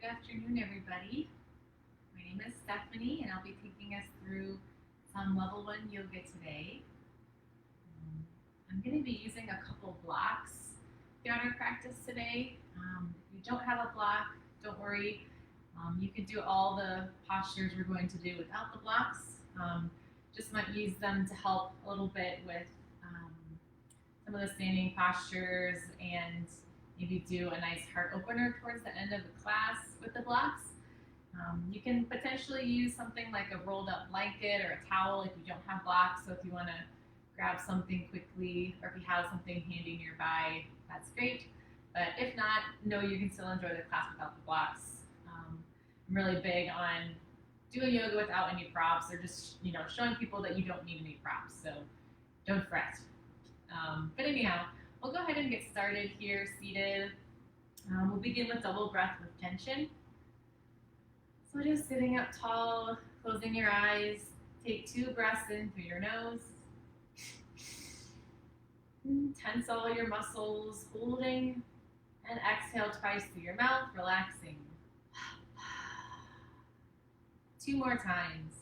Good afternoon, everybody. My name is Stephanie, and I'll be taking us through some level 1 yoga today. I'm going to be using a couple blocks throughout our practice today. If you don't have a block, don't worry. You could do all the postures we're going to do without the blocks. Just might use them to help a little bit with some of the standing postures and maybe do a nice heart opener towards the end of the class with the blocks. You can potentially use something like a rolled up blanket or a towel if you don't have blocks. So if you want to grab something quickly, or if you have something handy nearby, that's great. But if not, no, you can still enjoy the class without the blocks. I'm really big on doing yoga without any props, or just showing people that you don't need any props. So don't fret. But anyhow, we'll go ahead and get started here, seated. We'll begin with double breath with tension. So just sitting up tall, closing your eyes. Take 2 breaths in through your nose. Tense all your muscles, holding, and exhale twice through your mouth, relaxing. 2 more times.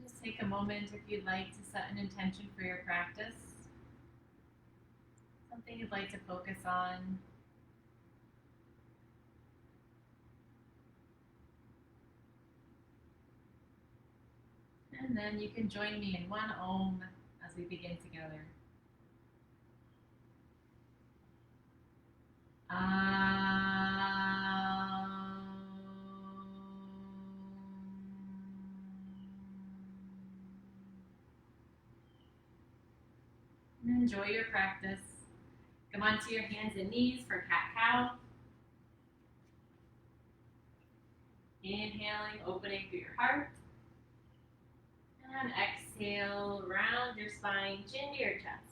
Just take a moment if you'd like to set an intention for your practice. Something you'd like to focus on. And then you can join me in one Om as we begin together. And enjoy your practice. Come onto your hands and knees for cat-cow. Inhaling, opening through your heart. And exhale, round your spine, chin to your chest.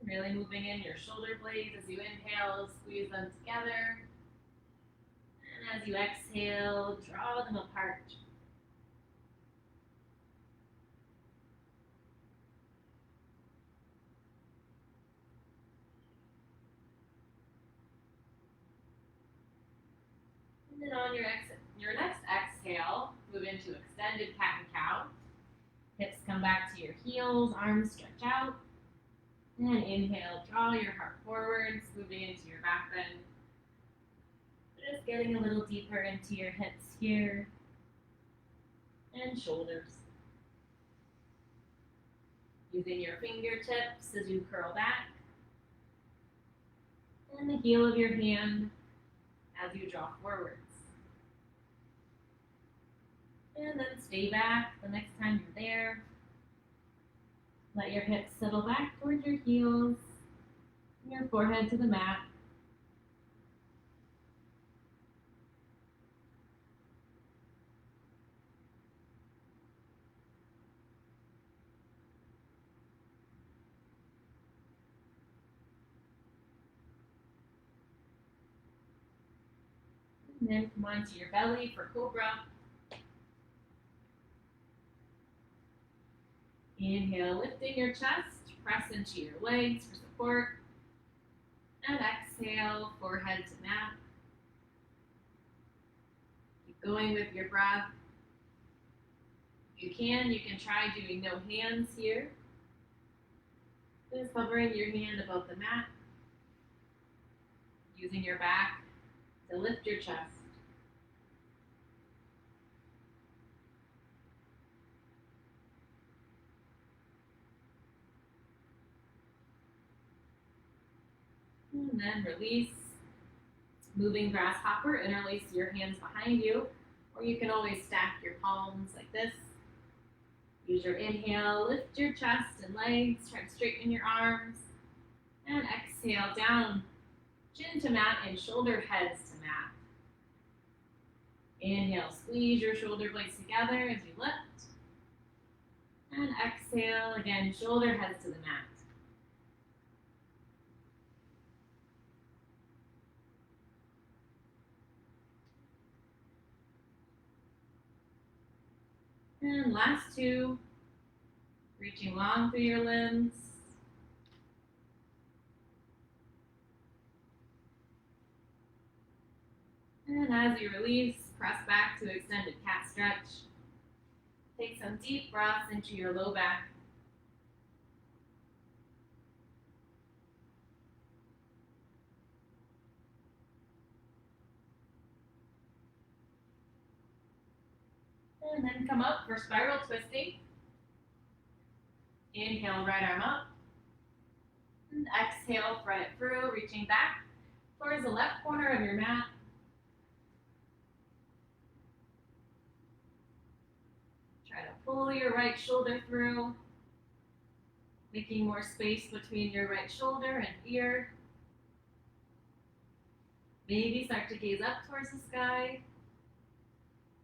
Really moving in your shoulder blades as you inhale, squeeze them together. And as you exhale, draw them apart. And then on your next exhale, move into extended cat and cow. Hips come back to your heels, arms stretch out. And inhale, draw your heart forwards, moving into your back bend. Just getting a little deeper into your hips here. And shoulders. Using your fingertips as you curl back. And the heel of your hand as you draw forwards. And then stay back the next time you're there. Let your hips settle back towards your heels, and your forehead to the mat. And then come onto your belly for cobra. Inhale, lifting your chest, press into your legs for support. And exhale, forehead to mat. Keep going with your breath. If you can try doing no hands here. Just hovering your hand above the mat. Using your back to lift your chest. And then release. Moving grasshopper, interlace your hands behind you, or you can always stack your palms like this. Use your inhale, lift your chest and legs, try to straighten your arms. And exhale down Chin to mat and shoulder heads to mat. Inhale, squeeze your shoulder blades together as you lift. And exhale, again, shoulder heads to the mat. And last two, reaching long through your limbs. And as you release, press back to extended cat stretch. Take some deep breaths into your low back. And then come up for spiral twisting. Inhale, right arm up. And exhale, thread it through, reaching back towards the left corner of your mat. Try to pull your right shoulder through, making more space between your right shoulder and ear. Maybe start to gaze up towards the sky.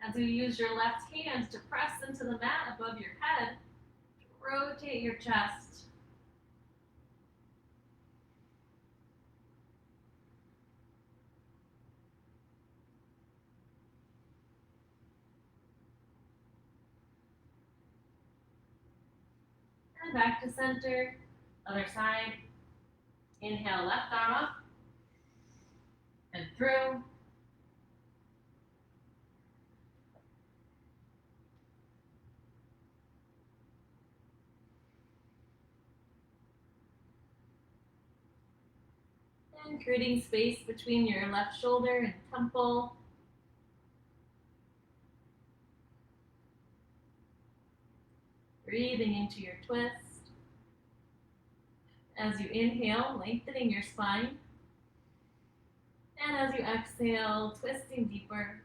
As you use your left hand to press into the mat above your head, rotate your chest. And back to center, other side. Inhale, left arm up and through. And creating space between your left shoulder and temple. Breathing into your twist. As you inhale, lengthening your spine. And as you exhale, twisting deeper.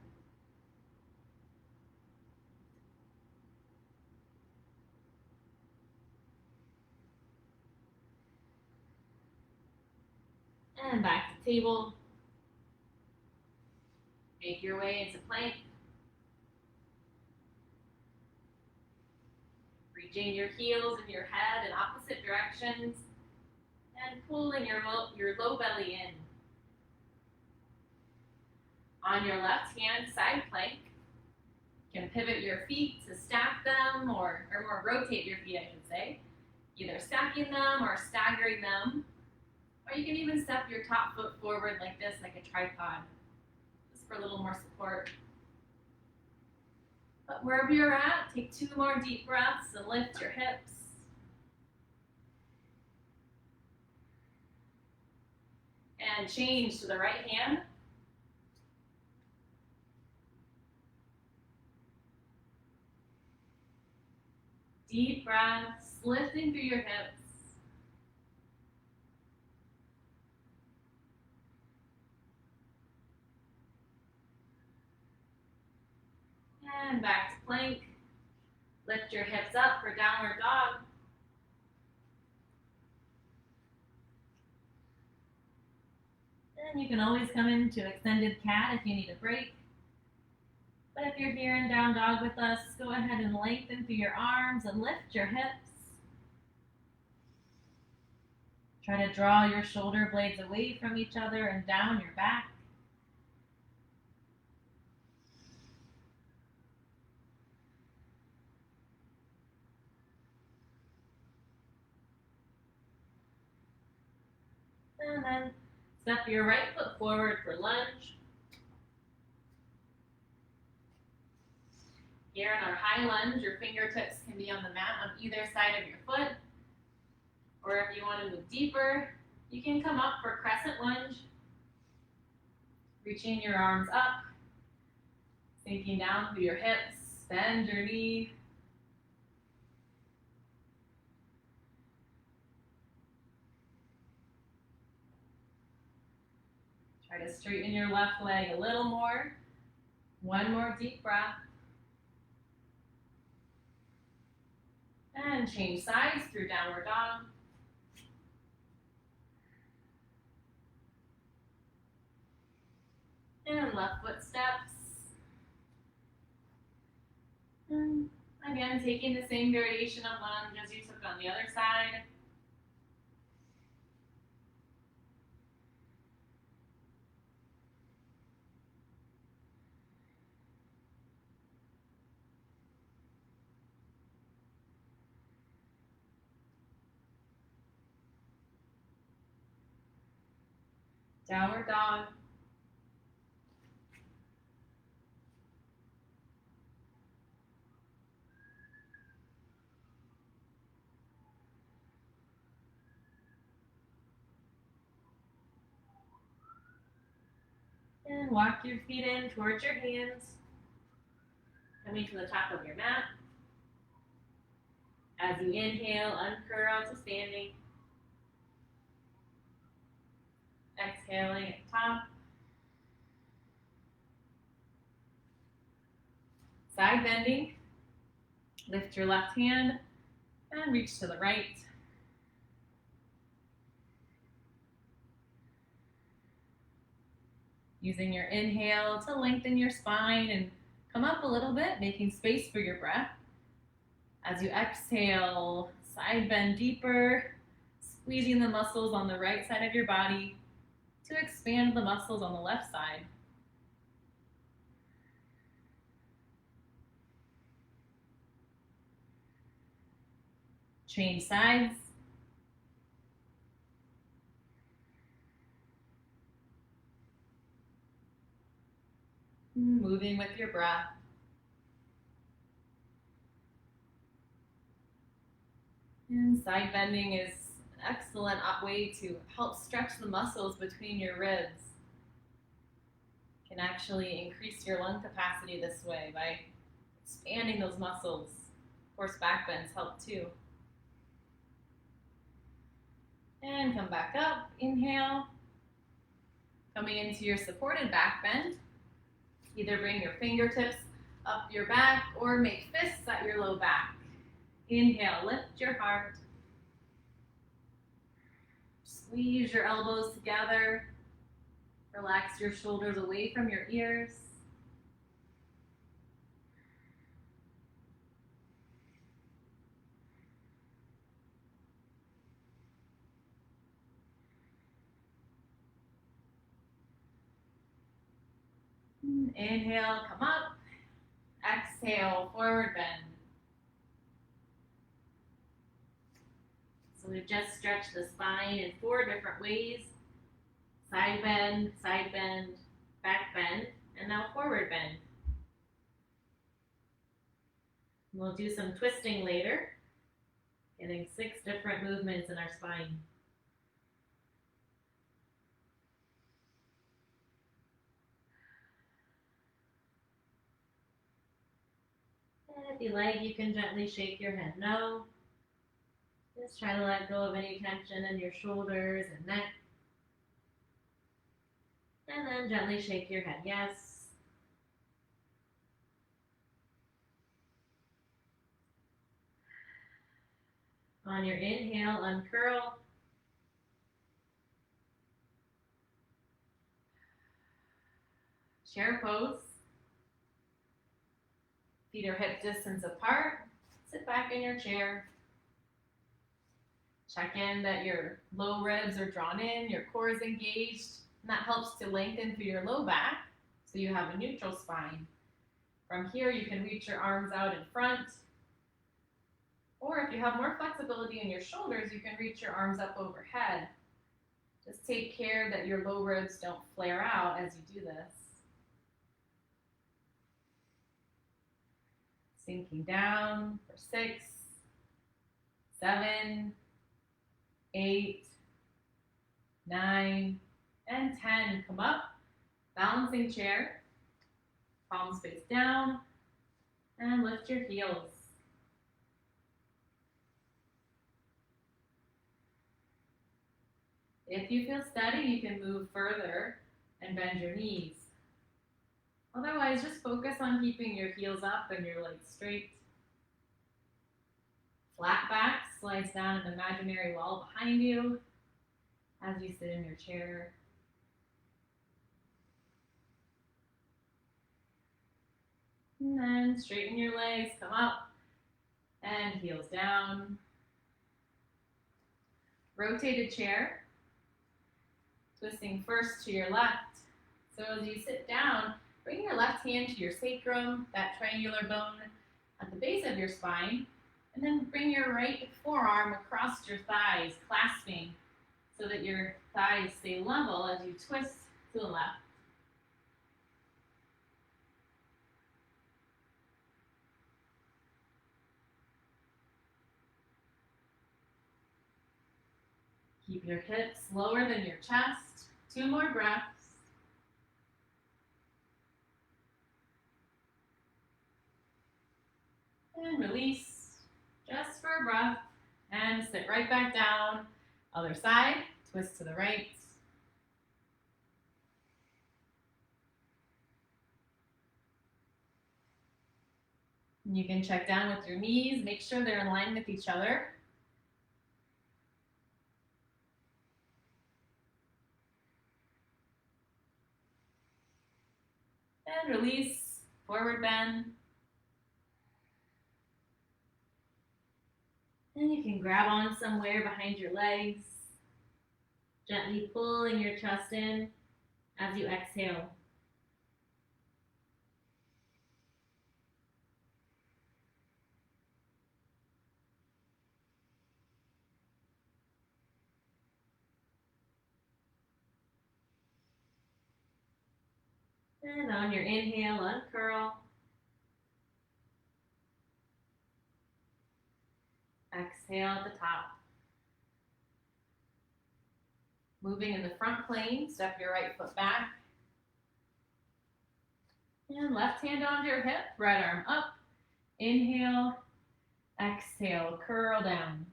And back to table. Make your way into plank. Reaching your heels and your head in opposite directions and pulling your low belly in. On your left hand, side plank. You can pivot your feet to stack them or more rotate your feet, I should say. Either stacking them or staggering them. Or you can even step your top foot forward like this, like a tripod, just for a little more support. But wherever you're at, take 2 more deep breaths and lift your hips. And change to the right hand. Deep breaths, lifting through your hips. And back to plank. Lift your hips up for downward dog. And you can always come into extended cat if you need a break. But if you're here in down dog with us, go ahead and lengthen through your arms and lift your hips. Try to draw your shoulder blades away from each other and down your back. And then step your right foot forward for lunge. Here in our high lunge, your fingertips can be on the mat on either side of your foot. Or if you want to move deeper, you can come up for crescent lunge. Reaching your arms up, sinking down through your hips, bend your knee. Try to straighten your left leg a little more. 1 more deep breath. And change sides through downward dog. And left foot steps. And again, taking the same variation of lunge as you took on the other side. Downward dog. And walk your feet in towards your hands. Coming to the top of your mat. As you inhale, uncurl to standing. Exhaling at the top. Side bending. Lift your left hand and reach to the right. Using your inhale to lengthen your spine and come up a little bit, making space for your breath. As you exhale, side bend deeper, squeezing the muscles on the right side of your body to expand the muscles on the left side. Change sides. Moving with your breath. And side bending is an excellent way to help stretch the muscles between your ribs. You can actually increase your lung capacity this way by expanding those muscles. Of course, back bends help too. And come back up, inhale. Coming into your supported back bend. Either bring your fingertips up your back or make fists at your low back. Inhale, lift your heart. Squeeze your elbows together. Relax your shoulders away from your ears. Inhale, come up. Exhale, forward bend. So we've just stretched the spine in 4 different ways. Side bend, back bend, and now forward bend. We'll do some twisting later, getting 6 different movements in our spine. And if you like, you can gently shake your head no. Just try to let go of any tension in your shoulders and neck. And then gently shake your head yes. On your inhale, uncurl. Chair pose. Feet are hip distance apart. Sit back in your chair. Check in that your low ribs are drawn in, your core is engaged, and that helps to lengthen through your low back so you have a neutral spine. From here, you can reach your arms out in front, or if you have more flexibility in your shoulders, you can reach your arms up overhead. Just take care that your low ribs don't flare out as you do this. Sinking down for 6, 7, 8, 9, and 10. Come up, balancing chair, palms face down, and lift your heels. If you feel steady, you can move further and bend your knees. Otherwise, just focus on keeping your heels up and your legs straight. Flat back slides down an imaginary wall behind you as you sit in your chair. And then straighten your legs, come up, and heels down. Rotated chair. Twisting first to your left. So as you sit down, bring your left hand to your sacrum, that triangular bone at the base of your spine, and then bring your right forearm across your thighs, clasping so that your thighs stay level as you twist to the left. Keep your hips lower than your chest. 2 more breaths. And release, just for a breath. And sit right back down. Other side, twist to the right. And you can check down with your knees. Make sure they're in line with each other. And release, forward bend. And you can grab on somewhere behind your legs, gently pulling your chest in as you exhale. And on your inhale, uncurl. Exhale at the top. Moving in the front plane, step your right foot back. And left hand onto your hip, right arm up. Inhale, exhale, curl down.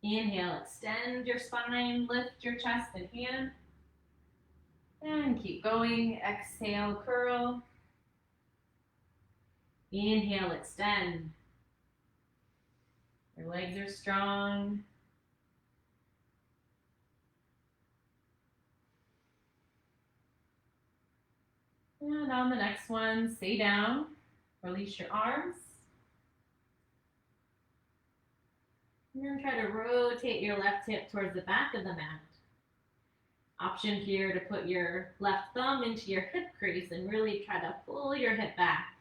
Inhale, extend your spine, lift your chest and hand. And keep going. Exhale, curl. Inhale, extend. Your legs are strong. And on the next one, stay down. Release your arms. And then try to rotate your left hip towards the back of the mat. Option here to put your left thumb into your hip crease and really try to pull your hip back.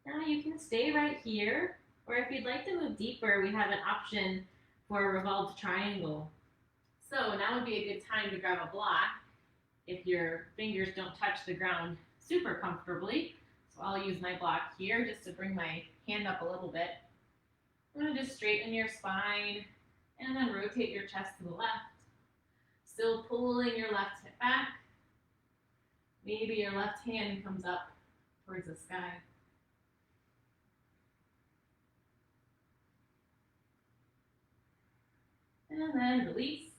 Now you can stay right here, or if you'd like to move deeper, we have an option for a revolved triangle. So now would be a good time to grab a block if your fingers don't touch the ground super comfortably. So I'll use my block here just to bring my hand up a little bit. I'm going to just straighten your spine and then rotate your chest to the left. Still pulling your left hip back. Maybe your left hand comes up towards the sky. And then release.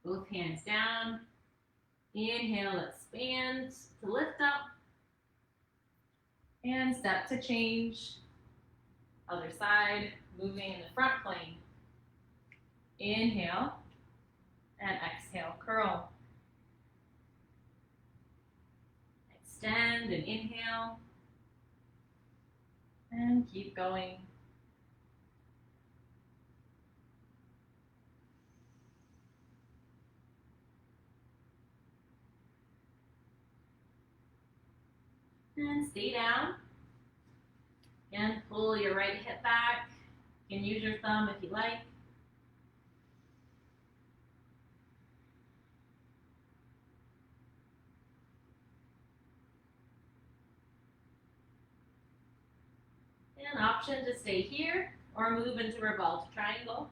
Both hands down. Inhale, expand to lift up. And step to change. Other side, moving in the front plane. Inhale and exhale, curl. Extend and inhale. And keep going. And stay down. And pull your right hip back. You can use your thumb if you like. And option to stay here or move into revolved triangle.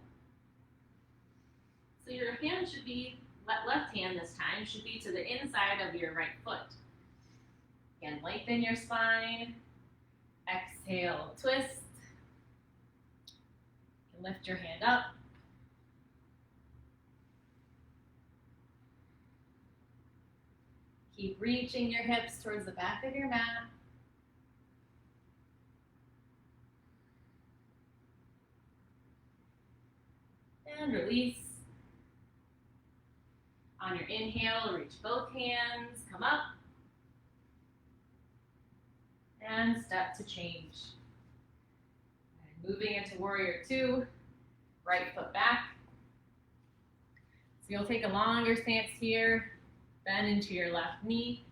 So your hand should be, left hand this time, should be to the inside of your right foot. Again, lengthen your spine. Exhale, twist. You can lift your hand up. Keep reaching your hips towards the back of your mat. And release. On your inhale, reach both hands, come up. And step to change. And moving into warrior two, right foot back. So you'll take a longer stance here, bend into your left knee.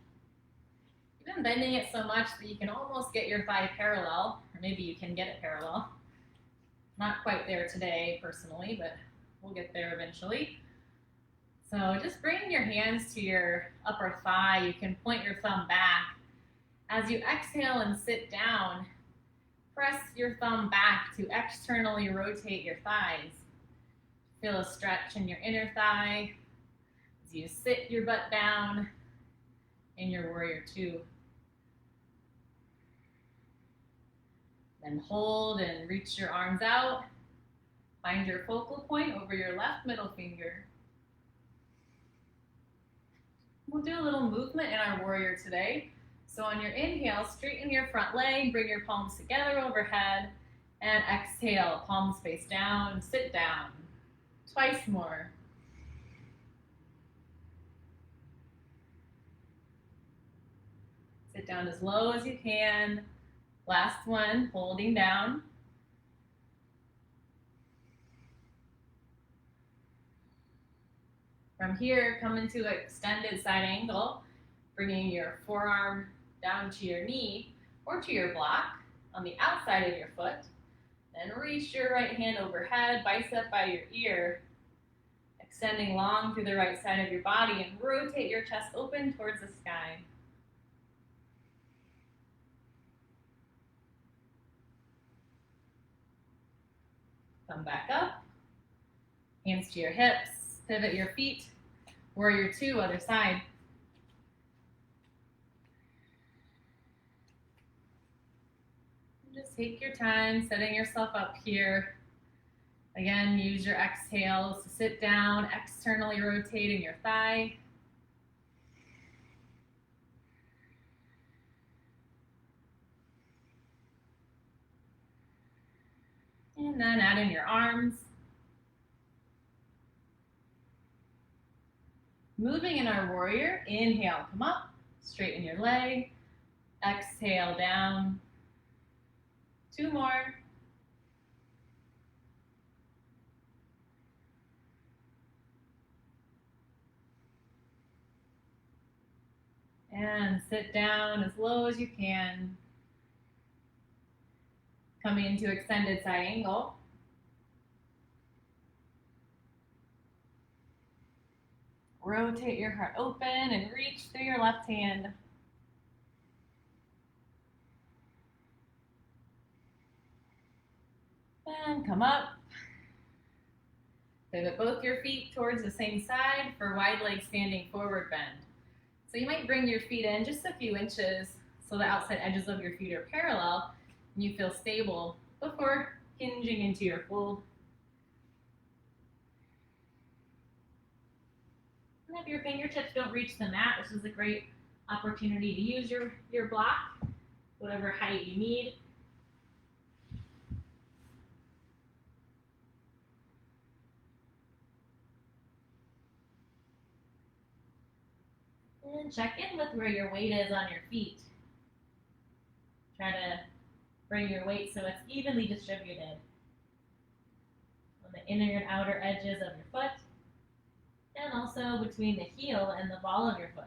Even bending it so much that you can almost get your thigh parallel, or maybe you can get it parallel. Not quite there today, personally, but we'll get there eventually. So just bring your hands to your upper thigh. You can point your thumb back. As you exhale and sit down, press your thumb back to externally rotate your thighs. Feel a stretch in your inner thigh as you sit your butt down in your warrior two. Then hold and reach your arms out. Find your focal point over your left middle finger. We'll do a little movement in our warrior today. So on your inhale, straighten your front leg, bring your palms together overhead, and exhale, palms face down, sit down. Twice more. Sit down as low as you can. Last one, holding down. From here, come into an extended side angle, bringing your forearm down to your knee or to your block on the outside of your foot. Then reach your right hand overhead, bicep by your ear, extending long through the right side of your body, and rotate your chest open towards the sky. Come back up, hands to your hips, pivot your feet, warrior two, other side. Just take your time setting yourself up here. Again, use your exhales to sit down, externally rotating your thigh. And then add in your arms. Moving in our warrior, inhale, come up, straighten your leg. Exhale, down. Two more. And sit down as low as you can. Coming into extended side angle. Rotate your heart open and reach through your left hand. And come up. Pivot both your feet towards the same side for wide leg standing forward bend. So you might bring your feet in just a few inches so the outside edges of your feet are parallel and you feel stable before hinging into your fold. And if your fingertips don't reach the mat, this is a great opportunity to use your block, whatever height you need. And check in with where your weight is on your feet. Try to bring your weight so it's evenly distributed on the inner and outer edges of your foot, and also between the heel and the ball of your foot.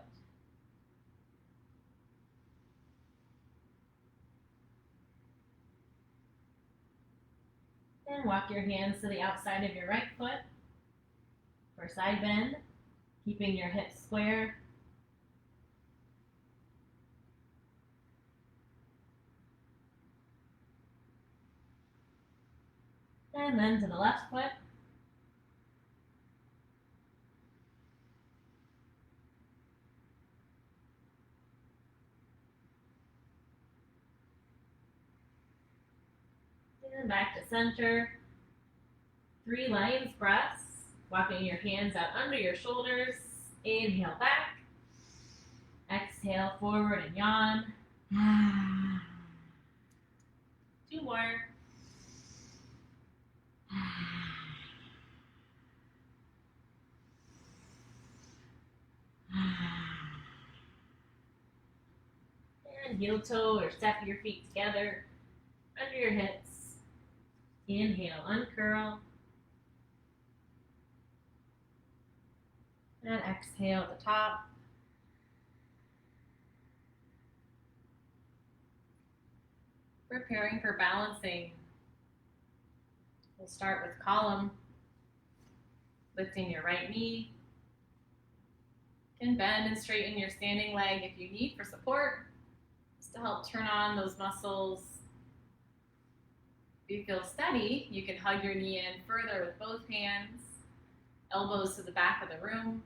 And walk your hands to the outside of your right foot for side bend, keeping your hips square. And then to the left foot. And back to center. 3 lion's breaths. Walking your hands out under your shoulders. Inhale back. Exhale forward and yawn. 2 more. heel toe or step your feet together under your hips. Inhale, uncurl. And exhale at the top. Preparing for balancing. We'll start with column. Lifting your right knee. You can bend and straighten your standing leg if you need for support, just to help turn on those muscles. If you feel steady, you can hug your knee in further with both hands, elbows to the back of the room.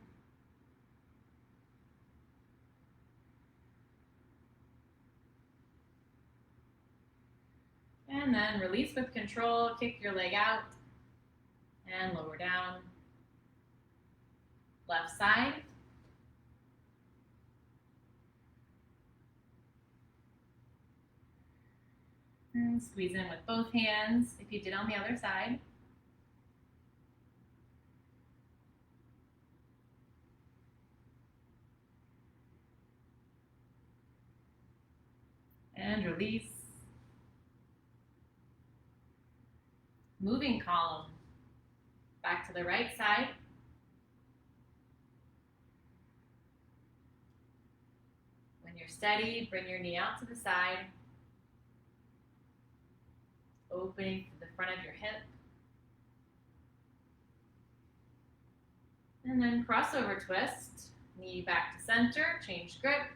And then release with control, kick your leg out and lower down. Left side. And squeeze in with both hands if you did on the other side. And release. Moving column. Back to the right side. When you're steady, bring your knee out to the side. Opening to the front of your hip. And then crossover twist. Knee back to center, change grip.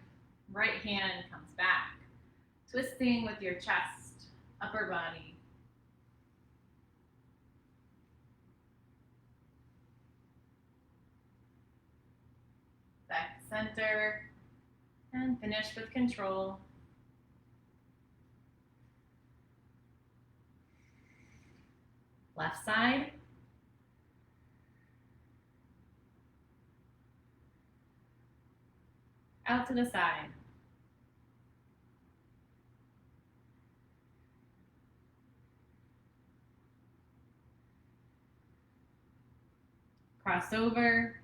Right hand comes back. Twisting with your chest, upper body. Back to center. And finish with control. Left side. Out to the side. Cross over.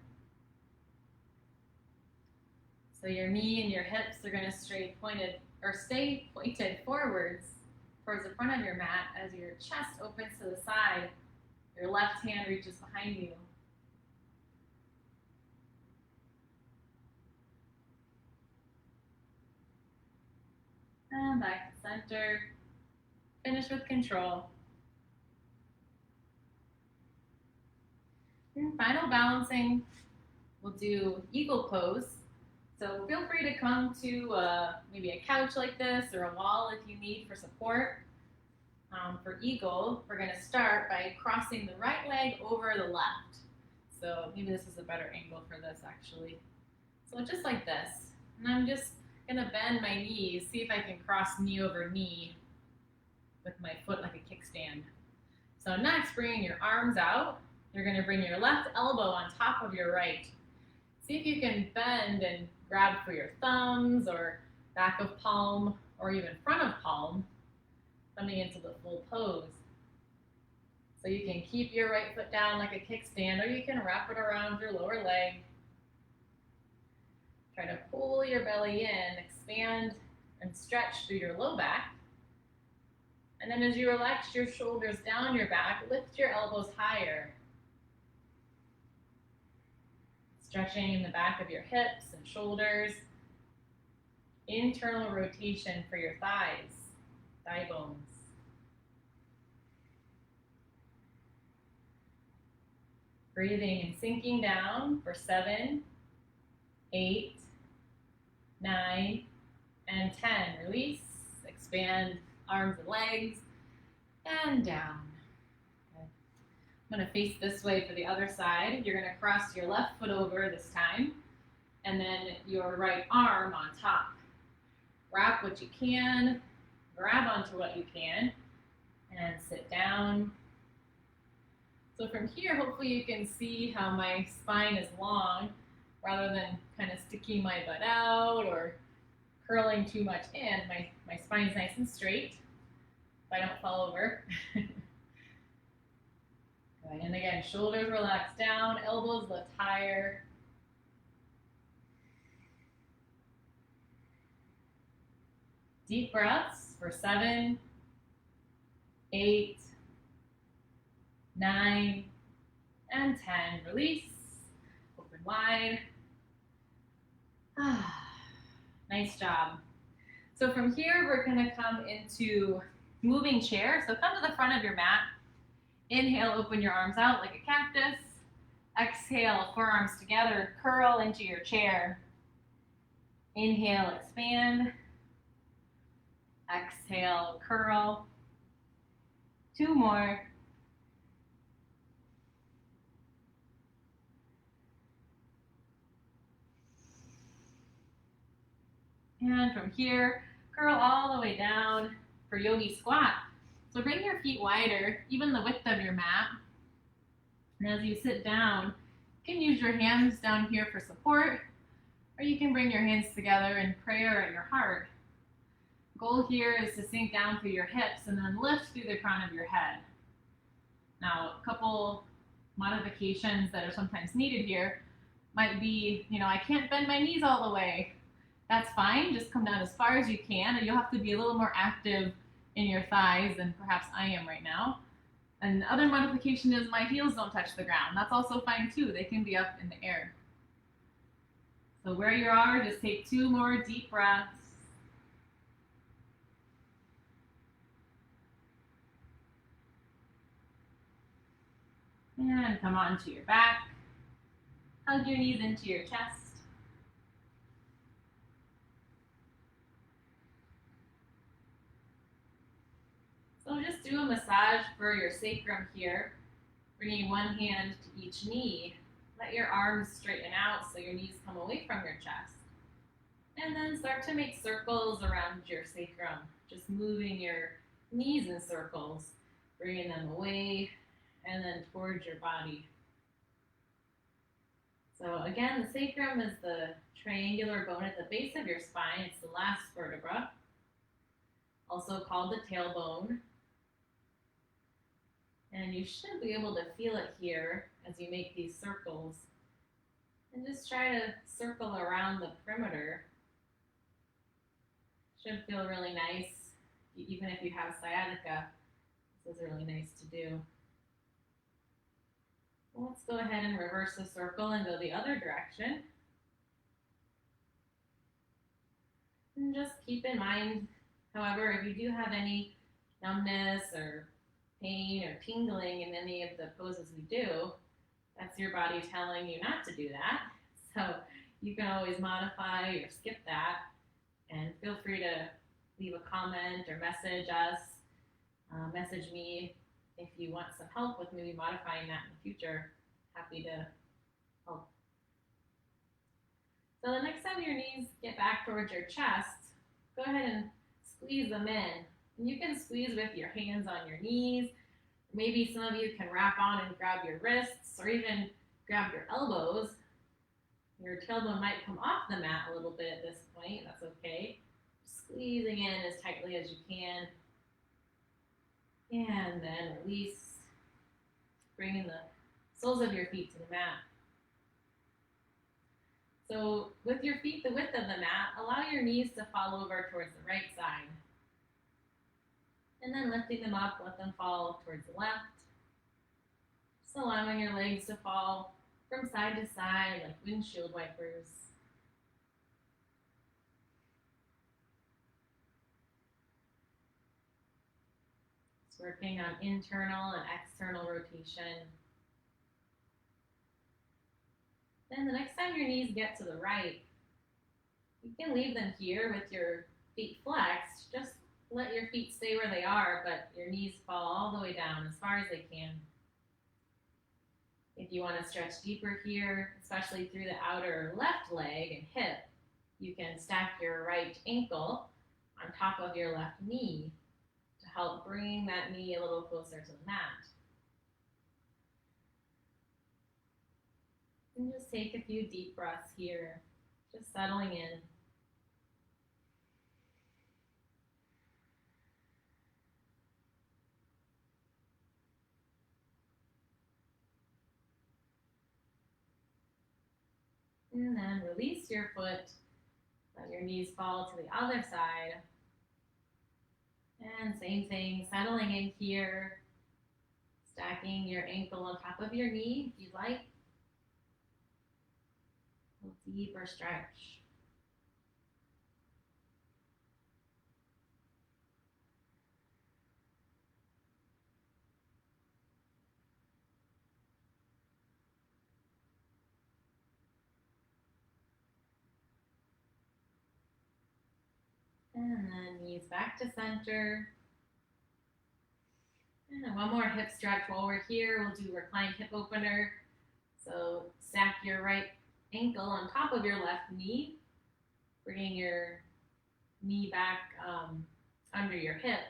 So your knee and your hips are going to stay pointed forwards towards the front of your mat as your chest opens to the side. Your left hand reaches behind you. And back to center. Finish with control. And final balancing, we'll do eagle pose. So feel free to come to maybe a couch like this or a wall if you need for support. For eagle, we're going to start by crossing the right leg over the left. So maybe this is a better angle for this actually. So just like this. And I'm just going to bend my knees, see if I can cross knee over knee with my foot like a kickstand. So next, bringing your arms out, you're going to bring your left elbow on top of your right. See if you can bend and grab for your thumbs or back of palm or even front of palm, coming into the full pose. So you can keep your right foot down like a kickstand, or you can wrap it around your lower leg. Try to pull your belly in, expand and stretch through your low back. And then as you relax your shoulders down your back, lift your elbows higher. Stretching in the back of your hips and shoulders. Internal rotation for your thighs, thigh bones. Breathing and sinking down for 7, 8, 9, and 10. Release, expand arms and legs, and down. I'm going to face this way for the other side. You're going to cross your left foot over this time, and then your right arm on top. Wrap what you can, grab onto what you can, and sit down. So from here, hopefully you can see how my spine is long, rather than kind of sticking my butt out or curling too much in. My spine's nice and straight, so I don't fall over. Good. And again, shoulders relax down, elbows lift higher. Deep breaths for 7, 8, 9, and 10. Release. Open wide. Nice job. So from here, we're going to come into moving chair. So come to the front of your mat. Inhale, open your arms out like a cactus. Exhale, forearms together, curl into your chair. Inhale, expand. Exhale, curl. 2 more. And from here, curl all the way down for yogi squat. So bring your feet wider, even the width of your mat. And as you sit down, you can use your hands down here for support, or you can bring your hands together in prayer at your heart. Goal here is to sink down through your hips and then lift through the crown of your head. Now, a couple modifications that are sometimes needed here might be, I can't bend my knees all the way. That's fine, just come down as far as you can, and you'll have to be a little more active in your thighs than perhaps I am right now. And the other modification is my heels don't touch the ground. That's also fine too, they can be up in the air. So where you are, just take 2 more deep breaths. And come onto your back. Hug your knees into your chest. So just do a massage for your sacrum here, bringing one hand to each knee. Let your arms straighten out so your knees come away from your chest. And then start to make circles around your sacrum, just moving your knees in circles, bringing them away and then towards your body. So again, the sacrum is the triangular bone at the base of your spine. It's the last vertebra, also called the tailbone. And you should be able to feel it here as you make these circles. And just try to circle around the perimeter. Should feel really nice, even if you have sciatica. This is really nice to do. Well, let's go ahead and reverse the circle and go the other direction. And just keep in mind, however, if you do have any numbness or pain or tingling in any of the poses we do, that's your body telling you not to do that. So you can always modify or skip that, and feel free to leave a comment or message us, message me if you want some help with maybe modifying that in the future. Happy to help. So the next time your knees get back towards your chest, go ahead and squeeze them in. And you can squeeze with your hands on your knees. Maybe some of you can wrap on and grab your wrists, or even grab your elbows. Your tailbone might come off the mat a little bit at this point. That's okay. Squeezing in as tightly as you can. And then release, bringing the soles of your feet to the mat. So with your feet the width of the mat, allow your knees to fall over towards the right side. And then lifting them up, let them fall towards the left. Just allowing your legs to fall from side to side like windshield wipers. Just working on internal and external rotation. Then the next time your knees get to the right, you can leave them here with your feet flexed. Just let your feet stay where they are, but your knees fall all the way down as far as they can. If you want to stretch deeper here, especially through the outer left leg and hip, you can stack your right ankle on top of your left knee to help bring that knee a little closer to the mat. And just take a few deep breaths here, just settling in. And then release your foot, let your knees fall to the other side, And same thing, settling in here, stacking your ankle on top of your knee if you like. A little deeper stretch. And then knees back to center. And then one more hip stretch while we're here. We'll do reclined hip opener. So stack your right ankle on top of your left knee, bringing your knee back under your hip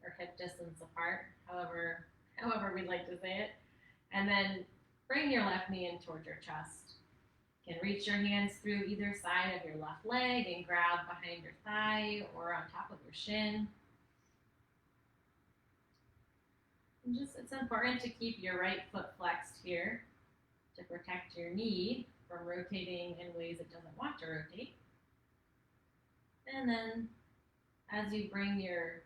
or hip distance apart, however we'd like to say it. And then bring your left knee in towards your chest. You can reach your hands through either side of your left leg and grab behind your thigh or on top of your shin. And it's important to keep your right foot flexed here to protect your knee from rotating in ways it doesn't want to rotate. And then as you bring your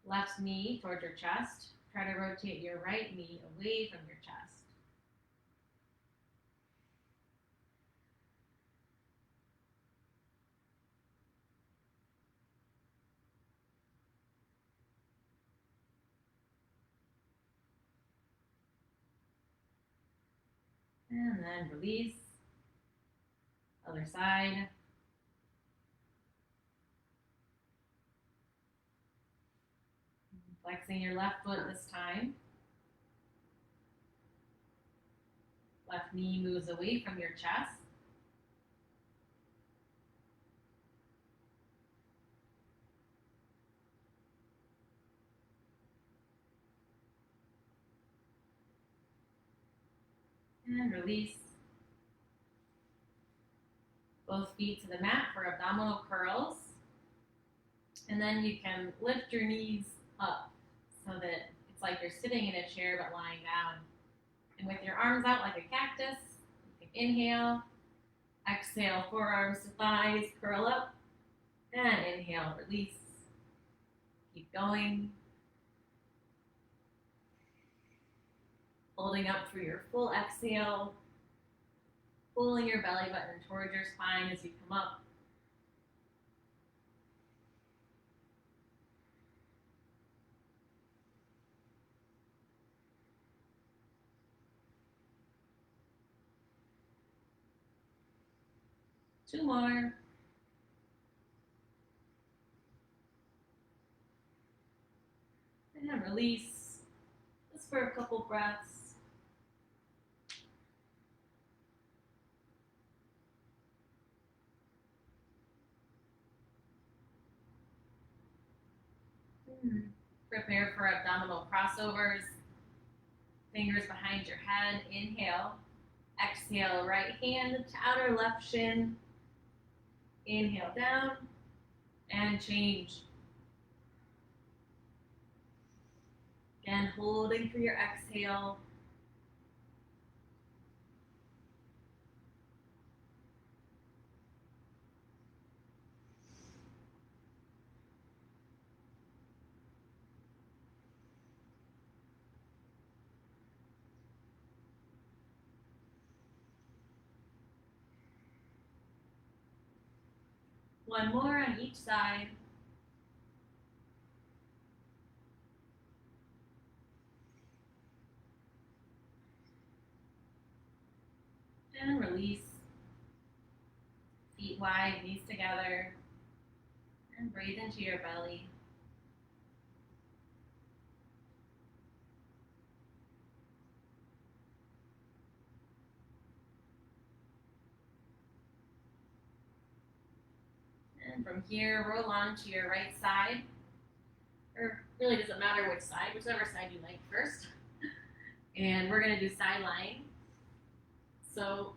left knee towards your chest, try to rotate your right knee away from your chest. And then release. Other side. Flexing your left foot this time. Left knee moves away from your chest. And release. Both feet to the mat for abdominal curls. And then you can lift your knees up so that it's like you're sitting in a chair but lying down. And with your arms out like a cactus, you can inhale, exhale, forearms to thighs, curl up, and inhale, release. Keep going. Holding up through your full exhale, pulling your belly button towards your spine as you come up. Two more. And release, just for a couple breaths. Prepare for abdominal crossovers. Fingers behind your head. Inhale. Exhale, right hand to outer left shin. Inhale down and change. Again, holding for your exhale. One more on each side. And release. Feet wide, knees together. And breathe into your belly. And from here, roll on to your right side. Or really doesn't matter which side, whichever side you like first. And we're going to do side lying. So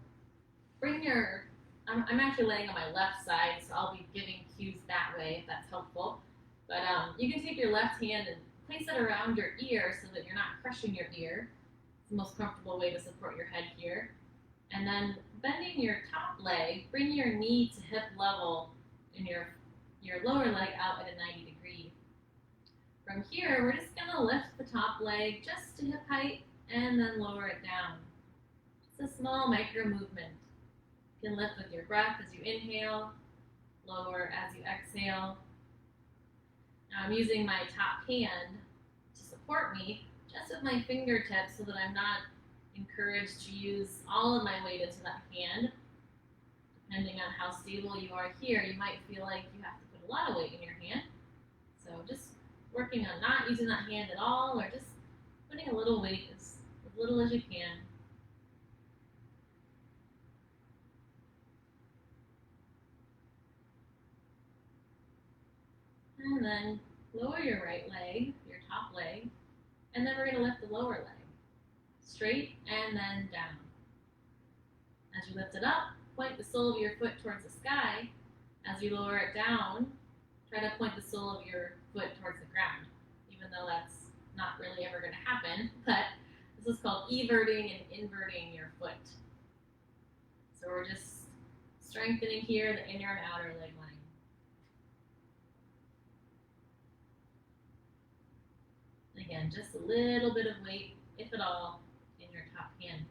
bring your, I'm actually laying on my left side, so I'll be giving cues that way if that's helpful. But you can take your left hand and place it around your ear so that you're not crushing your ear. It's the most comfortable way to support your head here. And then bending your top leg, bring your knee to hip level and your lower leg out at a 90 degree. From here, we're just gonna lift the top leg just to hip height and then lower it down. Just a small micro movement. You can lift with your breath as you inhale, lower as you exhale. Now I'm using my top hand to support me just with my fingertips so that I'm not encouraged to use all of my weight into that hand. Depending on how stable you are here, you might feel like you have to put a lot of weight in your hand. So just working on not using that hand at all, or just putting a little weight, as little as you can. And then lower your right leg, your top leg, and then we're going to lift the lower leg. Straight and then down. As you lift it up, point the sole of your foot towards the sky. As you lower it down, try to point the sole of your foot towards the ground, even though that's not really ever going to happen. But this is called everting and inverting your foot. So we're just strengthening here the inner and outer leg line. Again, just a little bit of weight, if at all, in your top hand.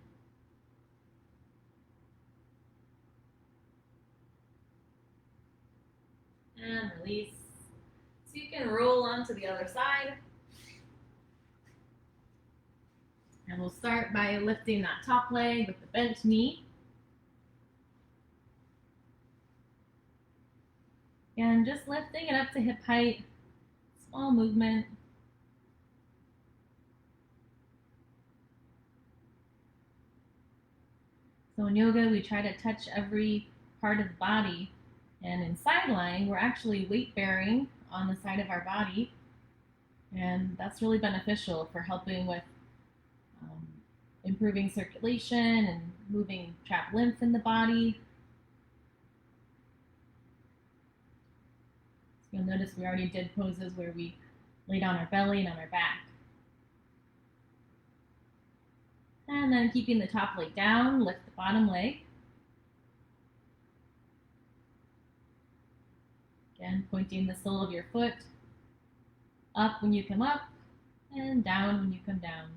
And release. So you can roll onto the other side. And we'll start by lifting that top leg with the bent knee. And just lifting it up to hip height. Small movement. So in yoga, we try to touch every part of the body. And in side lying, we're actually weight bearing on the side of our body. And that's really beneficial for helping with improving circulation and moving trapped lymph in the body. So you'll notice we already did poses where we laid on our belly and on our back. And then keeping the top leg down, lift the bottom leg. Again, pointing the sole of your foot up when you come up and down when you come down.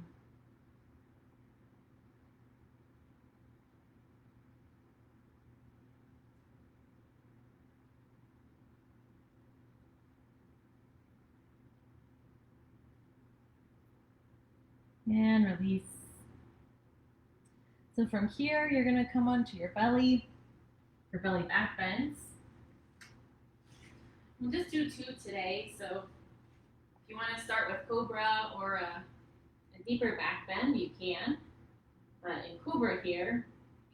And release. So from here, you're going to come onto your belly, your belly back bends. We'll just do 2 today. So if you want to start with Cobra or a deeper back bend, you can. But in Cobra here,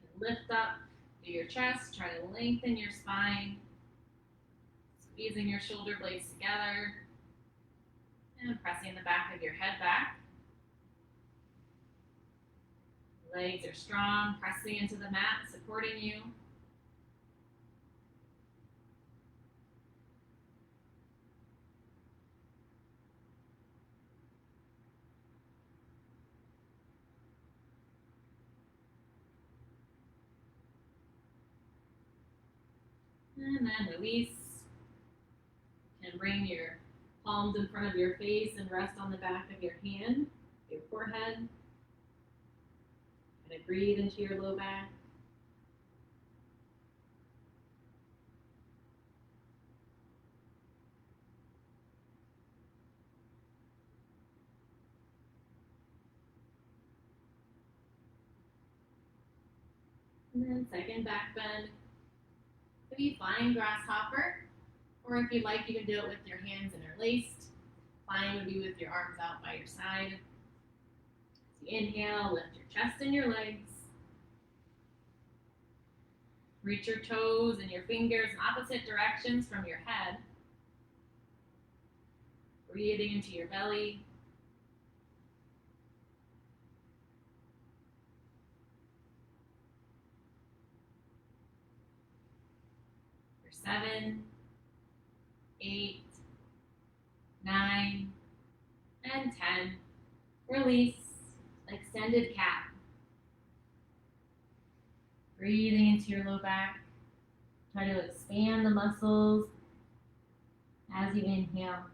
you can lift up through your chest, try to lengthen your spine, squeezing your shoulder blades together, and pressing the back of your head back. Legs are strong, pressing into the mat, supporting you. And then release. You can bring your palms in front of your face and rest on the back of your hand, your forehead. And breathe into your low back. And then second back bend. Could be flying grasshopper, or if you'd like, you can do it with your hands interlaced. Flying would be with your arms out by your side. As you inhale, lift your chest and your legs. Reach your toes and your fingers in opposite directions from your head. Breathing into your belly. For 7, 8, 9, and 10. Release. Extended cat. Breathing into your low back. Try to expand the muscles as you inhale.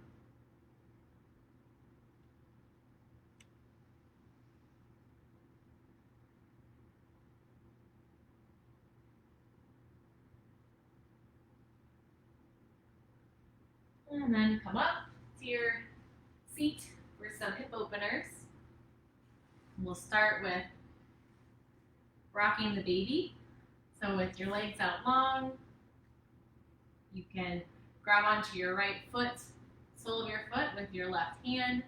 And then come up to your seat for some hip openers. We'll start with rocking the baby. So with your legs out long, you can grab onto your right foot, sole of your foot with your left hand,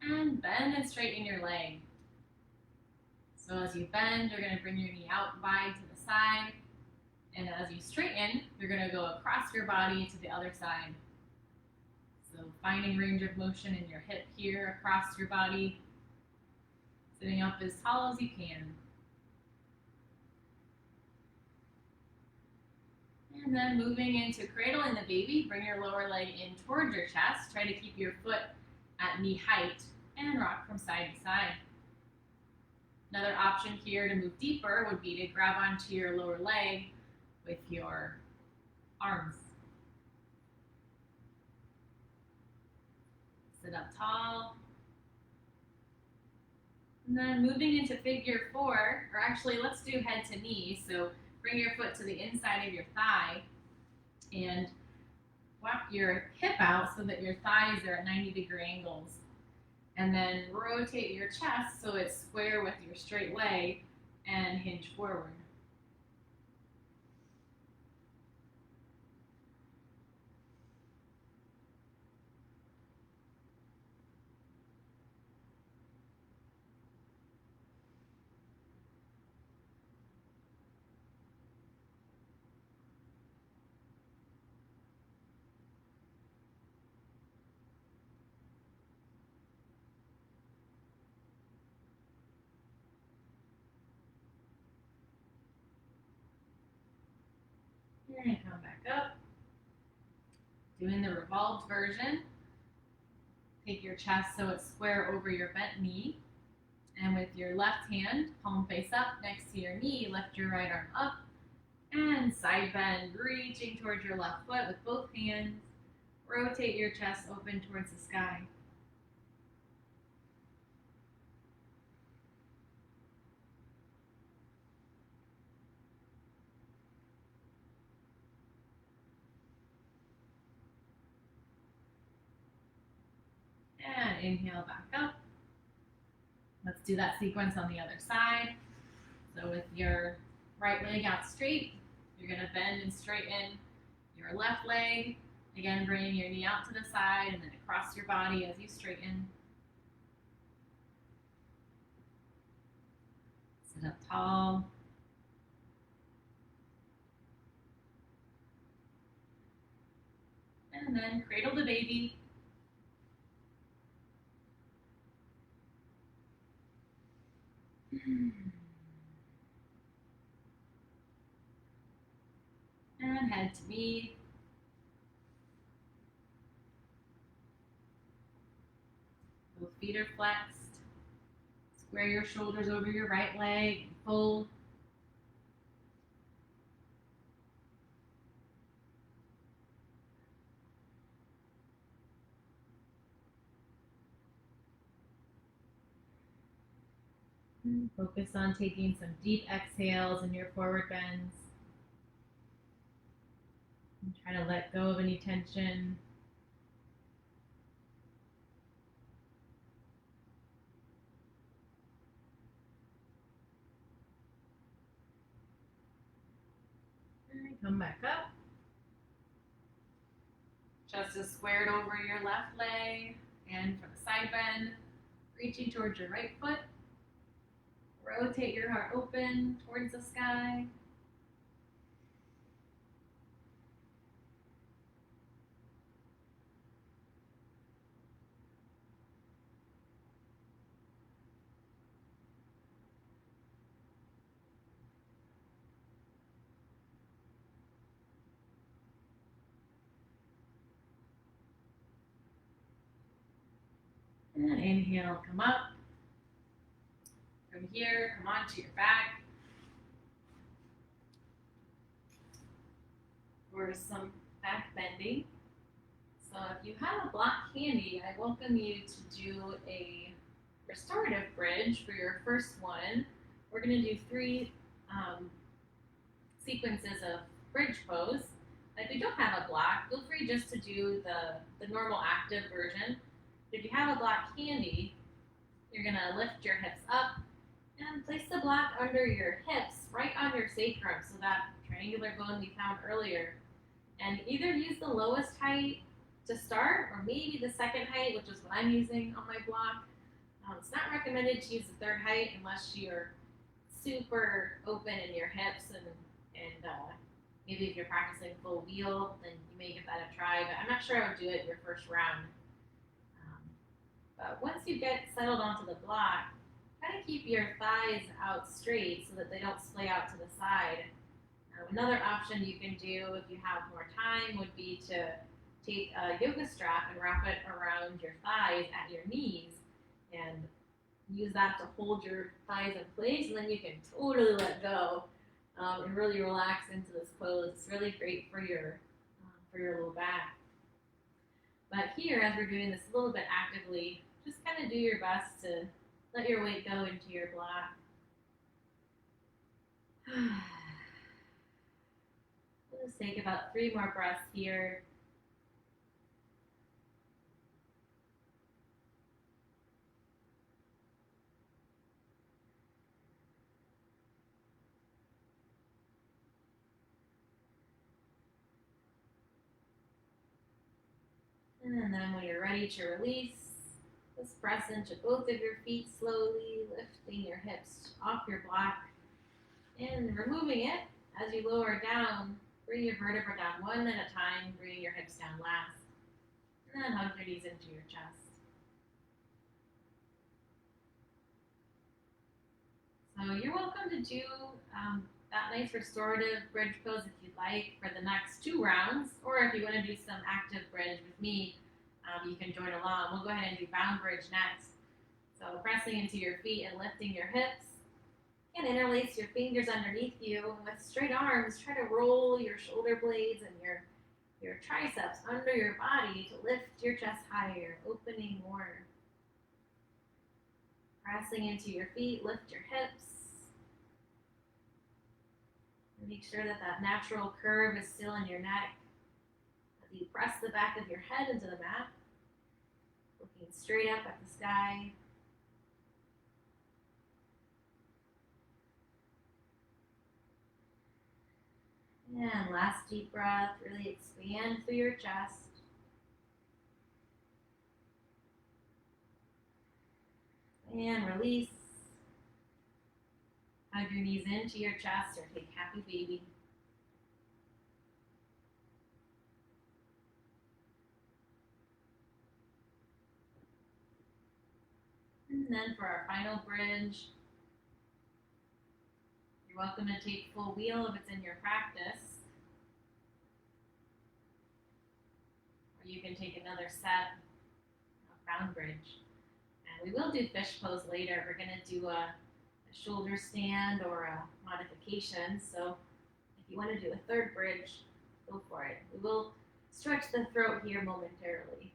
and bend and straighten your leg. So as you bend, you're going to bring your knee out wide to the side, and as you straighten, you're going to go across your body to the other side. So finding range of motion in your hip here, across your body, sitting up as tall as you can. And then moving into cradling the baby, bring your lower leg in towards your chest. Try to keep your foot at knee height and rock from side to side. Another option here to move deeper would be to grab onto your lower leg with your arms. Sit up tall. And then moving into figure 4, or actually let's do head to knee. So bring your foot to the inside of your thigh and walk your hip out so that your thighs are at 90-degree angles. And then rotate your chest so it's square with your straight leg and hinge forward. And come back up. Doing the revolved version. Take your chest so it's square over your bent knee. And with your left hand, palm face up next to your knee, lift your right arm up. And side bend, reaching towards your left foot with both hands. Rotate your chest open towards the sky. And inhale back up. Let's do that sequence on the other side. So with your right leg out straight, you're going to bend and straighten your left leg. Again, bringing your knee out to the side and then across your body as you straighten. Sit up tall. And then cradle the baby. And head to knee. Both feet are flexed. Square your shoulders over your right leg and fold. And focus on taking some deep exhales in your forward bends. And try to let go of any tension. And come back up. Chest is squared over your left leg. And for the side bend, reaching towards your right foot. Rotate your heart open towards the sky. And inhale, come up. From here, come onto your back. For some back bending. So if you have a block handy, I welcome you to do a restorative bridge for your first one. We're going to do 3 sequences of bridge pose. If you don't have a block, feel free just to do the normal active version. If you have a block handy, you're gonna lift your hips up and place the block under your hips, right on your sacrum, so that triangular bone we found earlier. And either use the lowest height to start, or maybe the second height, which is what I'm using on my block. It's not recommended to use the third height unless you're super open in your hips and maybe if you're practicing full wheel, then you may give that a try. But I'm not sure I would do it your first round. But once you get settled onto the block, kind of keep your thighs out straight so that they don't splay out to the side. Another option you can do if you have more time would be to take a yoga strap and wrap it around your thighs at your knees and use that to hold your thighs in place, and then you can totally let go and really relax into this pose. It's really great for your low back. But here, as we're doing this a little bit actively, just kind of do your best to let your weight go into your block. We'll just take about 3 more breaths here. And then when you're ready to release, just press into both of your feet slowly, lifting your hips off your block and removing it. As you lower down, bring your vertebra down one at a time, bringing your hips down last. And then hug your knees into your chest. So you're welcome to do that nice restorative bridge pose if you'd like for the next 2 rounds, or if you want to do some active bridge with me, you can join along. We'll go ahead and do bound bridge next. So pressing into your feet and lifting your hips, and interlace your fingers underneath you. And with straight arms, try to roll your shoulder blades and your triceps under your body to lift your chest higher, opening more. Pressing into your feet, lift your hips. And make sure that that natural curve is still in your neck as you press the back of your head into the mat, looking straight up at the sky. And last deep breath, really expand through your chest. And release. Hug your knees into your chest or take happy baby. And then for our final bridge, you're welcome to take full wheel if it's in your practice. Or you can take another set of round bridge. And we will do fish pose later. We're going to do a shoulder stand or a modification. So if you want to do a third bridge, go for it. We will stretch the throat here momentarily.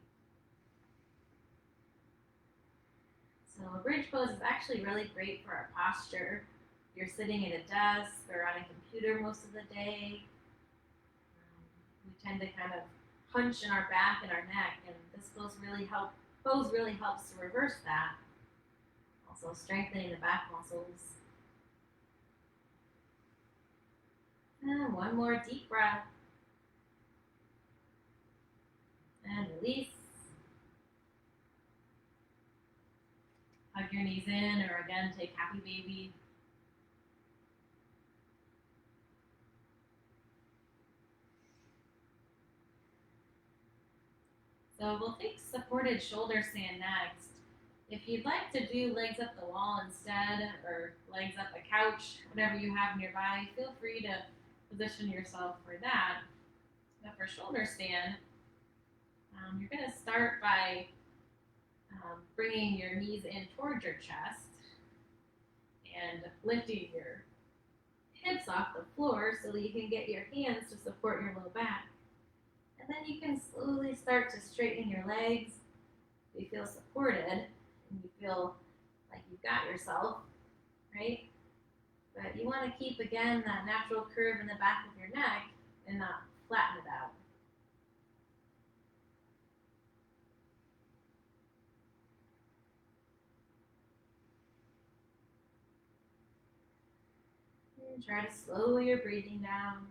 So a bridge pose is actually really great for our posture. If you're sitting at a desk or on a computer most of the day, we tend to kind of hunch in our back and our neck, and this pose really helps to reverse that. Also strengthening the back muscles. And one more deep breath. And release. Hug your knees in, or again, take happy baby. So we'll take supported shoulder stand next. If you'd like to do legs up the wall instead, or legs up a couch, whatever you have nearby, feel free to position yourself for that. But for shoulder stand, you're going to start by bringing your knees in towards your chest and lifting your hips off the floor so that you can get your hands to support your low back. And then you can slowly start to straighten your legs. You feel supported and you feel like you've got yourself, right? But you want to keep, again, that natural curve in the back of your neck and not flatten it out. And try to slow your breathing down.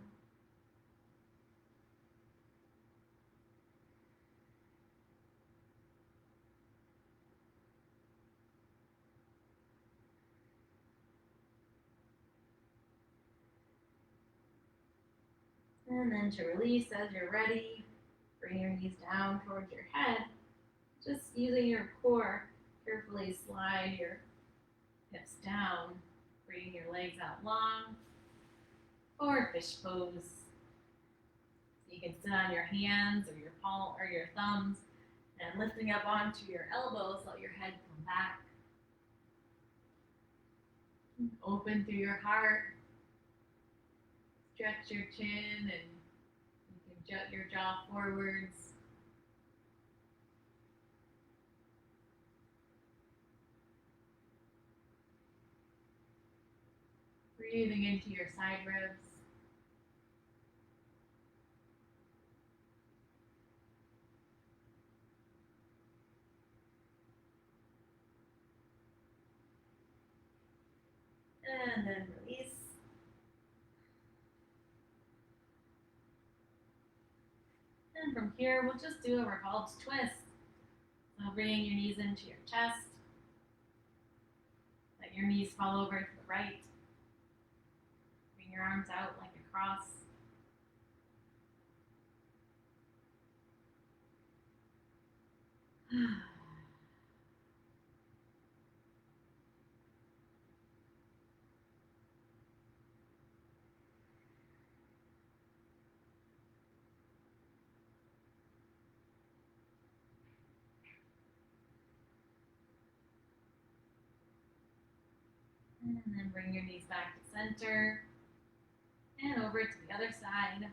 And then to release as you're ready, bring your knees down towards your head. Just using your core, carefully slide your hips down, bringing your legs out long. Forward fish pose. So you can sit on your hands or your palm or your thumbs and lifting up onto your elbows, let your head come back. Open through your heart. Stretch your chin and you can jut your jaw forwards. Breathing into your side ribs. And then release. And from here, we'll just do a revolved twist. So bringing your knees into your chest. Let your knees fall over to the right. Bring your arms out like a cross. And then bring your knees back to center. And over to the other side.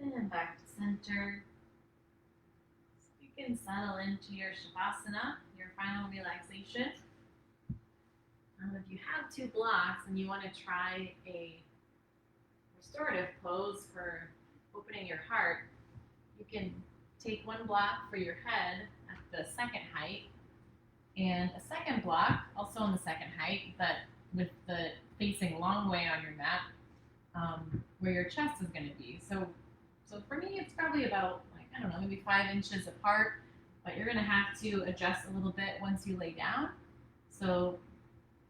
And back to center. So you can settle into your Shavasana, your final relaxation. If you have two blocks and you want to try a restorative pose for opening your heart, you can take one block for your head at the second height and a second block also on the second height, but with the facing long way on your mat, where your chest is going to be. So for me, it's probably about, I don't know, maybe 5 inches apart, but you're going to have to adjust a little bit once you lay down. So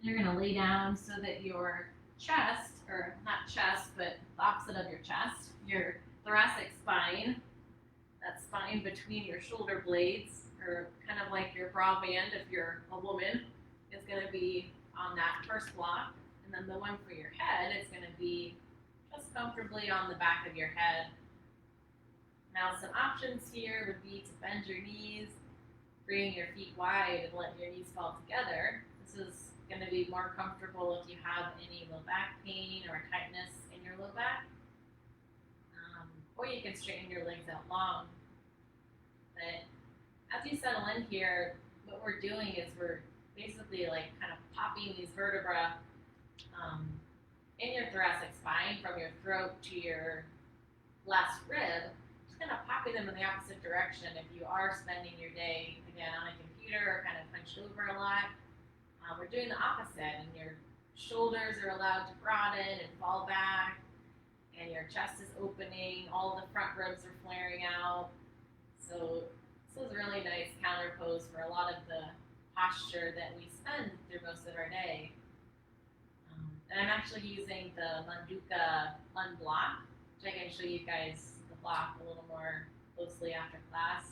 you're going to lay down so that your chest, or not chest, but the opposite of your chest, your thoracic spine, that spine between your shoulder blades, or kind of like your brow band if you're a woman, is going to be on that first block. And then the one for your head is going to be just comfortably on the back of your head. Now, some options here would be to bend your knees, bring your feet wide, and let your knees fall together. This is going to be more comfortable if you have any low back pain or tightness in your low back. Or you can straighten your legs out long. But as you settle in here, what we're doing is we're basically kind of popping these vertebrae in your thoracic spine from your throat to your last rib, just kind of popping them in the opposite direction. If you are spending your day, again, on a computer or kind of hunched over a lot, we're doing the opposite, and your shoulders are allowed to broaden and fall back, and your chest is opening, all the front ribs are flaring out. So this is a really nice counter pose for a lot of the posture that we spend through most of our day. And I'm actually using the Manduka unblock, which I can show you guys the block a little more closely after class.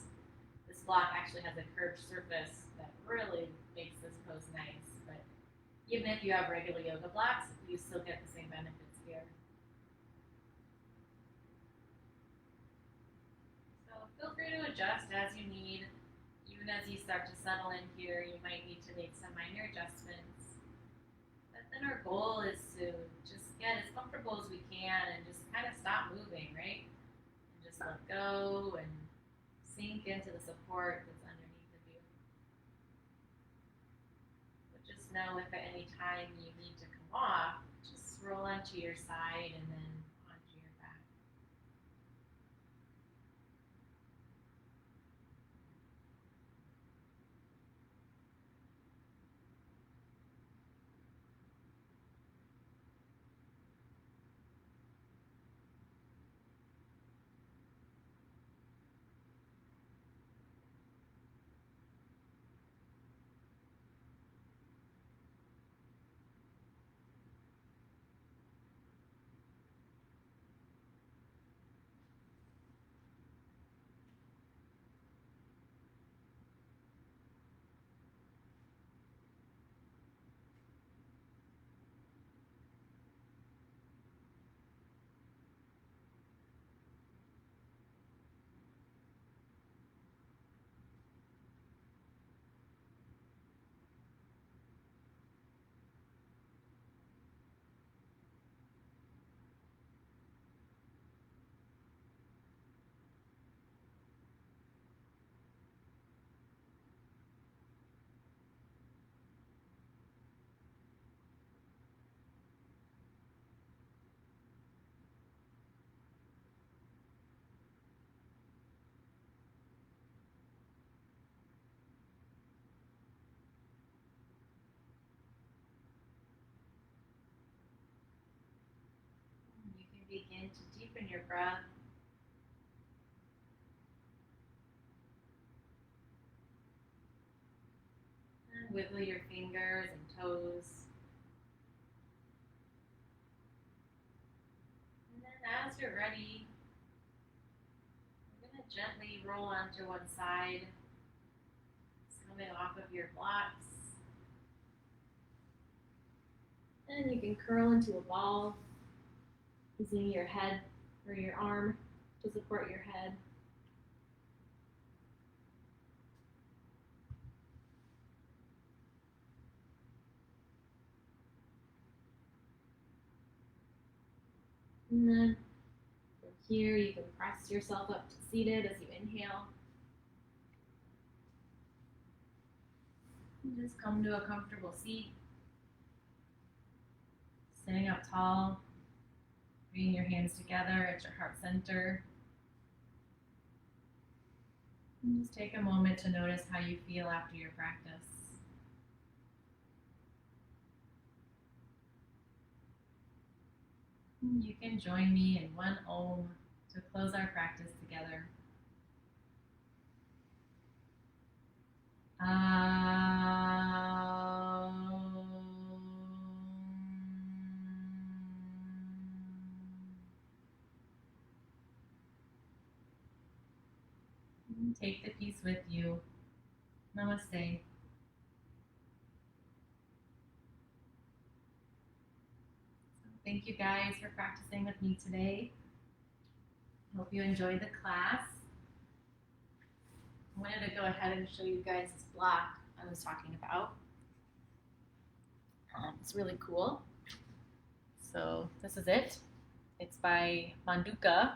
This block actually has a curved surface that really makes this pose nice. But even if you have regular yoga blocks, you still get the same benefits here. Feel free to adjust as you need. Even as you start to settle in here, you might need to make some minor adjustments. But then our goal is to just get as comfortable as we can and just kind of stop moving, right? And just let go and sink into the support that's underneath of you. But just know if at any time you need to come off, just roll onto your side and then onto your back. You can begin to deepen your breath. And wiggle your fingers and toes. And then as you're ready, you're going to gently roll onto one side, coming off of your blocks. And you can curl into a ball, using your head or your arm to support your head. And then from here, you can press yourself up to seated as you inhale. And just come to a comfortable seat. Sitting up tall, bringing your hands together at your heart center. And just take a moment to notice how you feel after your practice. You can join me in one Om to close our practice together. Take the peace with you. Namaste. Thank you guys for practicing with me today. I hope you enjoyed the class. I wanted to go ahead and show you guys this block I was talking about. It's really cool. So this is it. It's by Manduka.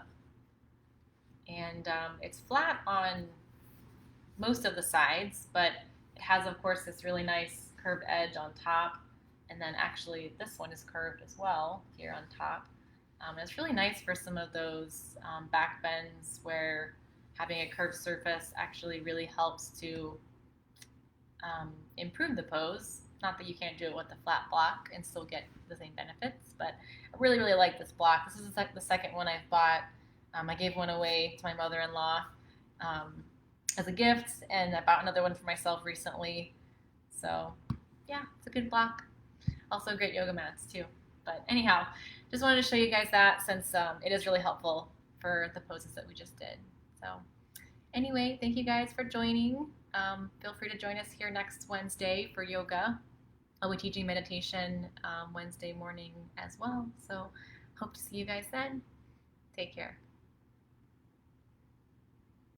And it's flat on most of the sides, but it has, of course, this really nice curved edge on top. And then actually this one is curved as well here on top. It's really nice for some of those back bends where having a curved surface actually really helps to improve the pose. Not that you can't do it with the flat block and still get the same benefits, but I really, really like this block. This is the second one I've bought. I gave one away to my mother-in-law as a gift, and I bought another one for myself recently. So yeah, it's a good block. Also great yoga mats too. But anyhow, just wanted to show you guys that since it is really helpful for the poses that we just did. So anyway, thank you guys for joining. Feel free to join us here next Wednesday for yoga. I'll be teaching meditation Wednesday morning as well. So hope to see you guys then. Take care.